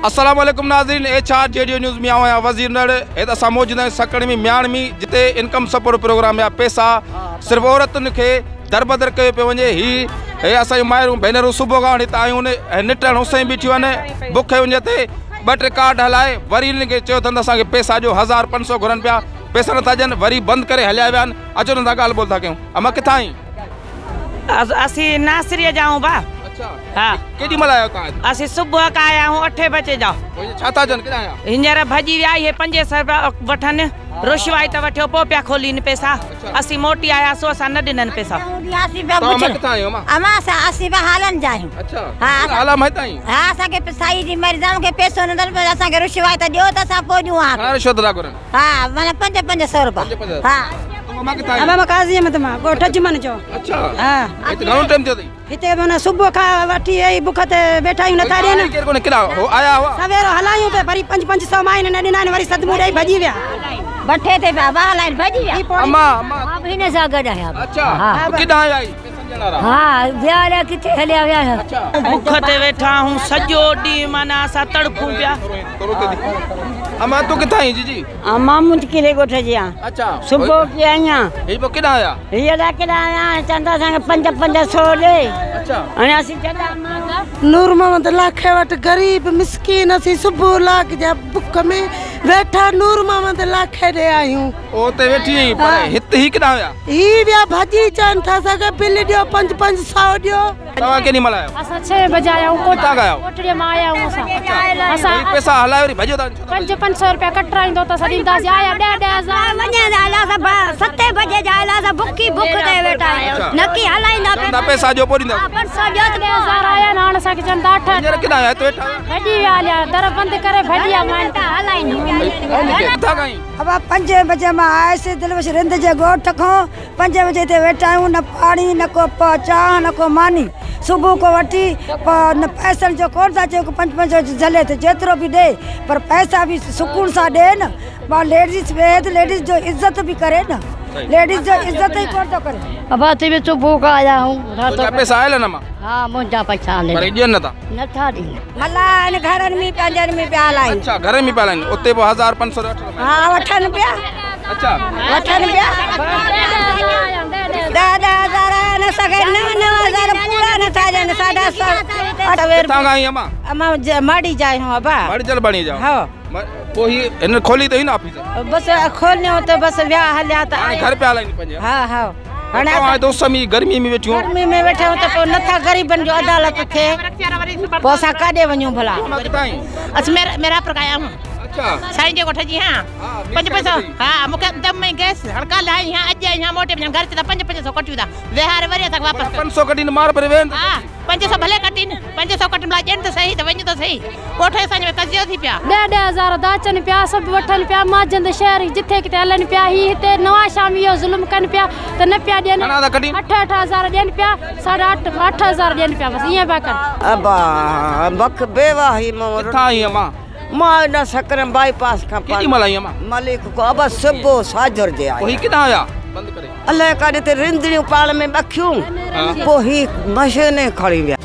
अस्सलाम वालेकुम नाज़रीन, HR JDO न्यूज़ में आया वज़ीर नड़ हे असां मौजूद आहियूं सकड़ में म्याण में, जिते इनकम सपोर्ट प्रोग्राम या पैसा सिर्फ़ औरतुनि खे दरबदर कयो पियो वञे। हे असांजूं माइरूं भेनरूं सुबुह खां हिते आयूं निटण हुसैन बीठियूं आहिनि बुख वञे ते 2-3 कार्ड हलाए वरी इनखे चयो अथनि असांखे पैसा ॾियो। 1500 घुरनि पिया, पैसा नथा ॾियनि, वरी बंदि करे हलिया विया आहिनि। अचो नथा ॻाल्हि ॿोल था कयूं। अमा किथां आई? असीं नासिरीअ जा आहियूं भा। हाँ, केॾी महिल आया तव्हां? असीं सुबुह खां आया आहियूं 8 बजे जा। छा था चवनि केॾा आया? हींअर भॼी विया इहे 500 रुपया वठनि, रुशवाई त वठियो पोइ पिया खोलीनि पैसा। असीं मोटी आयासीं, असां न ॾिननि पैसा। हालनि जा आहियूं। हा, असांखे साईं जी मर्ज़ाऊं खे पैसो न ॾियनि, असांखे रुशवाई त ॾियो त असां पोइ ॾियूं। हा, माना 500 रुपया। हा, मां काज़ी में मां ॻोठ जमन जो। अच्छा, हा, हिते घणो टाइम थियो अथई? हिते माना सुबुह खां वठी आई बुख ते वेठा आहियूं, नथा ॾियनि। केरु कोने किरा हो आया हुआ सवेरो हलायूं पे वरी 500 माइन न ॾिना, वरी सदमू ॾेई भॼी विया। बठे ते बाबा लाइन भॼी विया। अम्मा मां हिन सां गॾु आहियां। अच्छा, किॾां आया आई? हा, विया किथे हलिया विया। बुख ते वेठा आहियूं सॼो ॾींहुं, माना असां तड़फूं पिया। अम्मा तू किथां आई जीजी? मां मुंडकिले ॻोठ जी आहियां। अच्छा, सुबुह की आहियां। हे बो किॾां आया? हीअ केॾा आया चंदा असांखे 500 ॾे। अच्छा, हाणे असीं चंदा नूर मोहम्मद लाखे वटि गरीब मिसकीन असीं सुबुह लाख जा बुख में वेठा नूर मोहम्मद लाखे ॾे आहियूं। ओ ते वेठी आई पर हिते ही किॾां आया? ही विया भॼी चवनि था असांखे बिल ॾियो 500 ॾियो। तव्हां केॾी महिल आया? असां 6 बजे आया आहियूं। किथां आया? कोटड़ीअ मां आया आहियूं असां पैसा हलाए वरी भॼो था? 500 रुपया कटराईंदो त सॼी दासी आया 10,000 वञे आला 7 बजे जा आला बुखी बुख ते वेठा आहियूं। नकी हलाईंदा पैसा जो पोइ ॾींदा? 500 ॾियो त 10,000 आया न। हाणे असांखे चवनि था 8 हींअर किॾां आया? वेठा भॼी विया हलिया, दर बंदि करे भॼी विया। किथां खां? अब 5 बजे मां आयसि दिलवश रिंद जे ॻोठ खां। 5 बजे ते वेठा आहियूं, न पाणी न को चाह न को मानी। सुबुह को वठी न पैसनि जो कोन था चयो 5-5 झले त जेतिरो बि ॾे, पर पैसा बि सुकून सां ॾे न। मां लेडीज़ वेह त लेडीज़ जो इज़त बि करे न, लेडीज़ जो इज़त ई कोन थो करे। अब असीं बि सुबुह खां आया आहियूं। पैसा आयल न? मां हा, मुंहिंजा पैसा आहिनि, पर ॾियनि नथा? नथा ॾियनि। मला इन घरनि में पंहिंजनि में पिया हलाइनि। अच्छा, घर में पिया हलाइनि, उते पोइ 1500 वठनि? हा, वठनि पिया। अच्छा, वठनि पिया। 10,000 न सके, 9,000 पूरा नथा ॾियनि। 7,500। किथां खां आई अम्मा? अम्मा माड़ी जा आहियूं। अबा माड़ी जल बणी जा। हा, पोइ ही इन खोली त ही न ऑफिस? बस खोलियो त बस विया हलिया त हाणे घर पिया हलाइनि पंहिंजे? हा हा। हाणे दोस्त में गर्मी में वेठियूं? गर्मी में वेठा आहियूं त पोइ नथा ग़रीबनि जो अदालत थिए, पोइ असां काॾे वञूं भला? असां मेरा प्रकाया हूं। अच्छा, साईं जे ॻोठ जी। हां, 500। हा, मूंखे दम में गैस हड़का लाई। हां, अॼु आई हां मोटे घर ते 500 कटियूं था विहार वरी असां वापस 500 कढी मार पर वेन। हा, 500 भले कटिन, 500 कटण लाइ ॾियनि त सही, त वञ त सही। कोठे असांजे में कजियो थी पिया। 10,000 दाचनि पिया, सभु वठनि पिया। माजंद शहर जिथे किथे हलनि पिया। ही हिते नवां शाम इहो ज़ुल्म कनि पिया त न पिया ॾियनि। 8,000 ॾियनि पिया, 8,500 ॾियनि पिया, बसि ईअं पिया कनि। अबा बख बेवाही किथां आई अम्मा? मां न सकरम बाईपास खां। केॾी महिल आई अम्मा? मलिक को अब सुबुह साजर जे आई। पोइ किथां आया? बंदि करे अलाए काॾे ते रिंदड़ियूं पाण में ॿखियूं, पोइ ही मशीन खणी विया।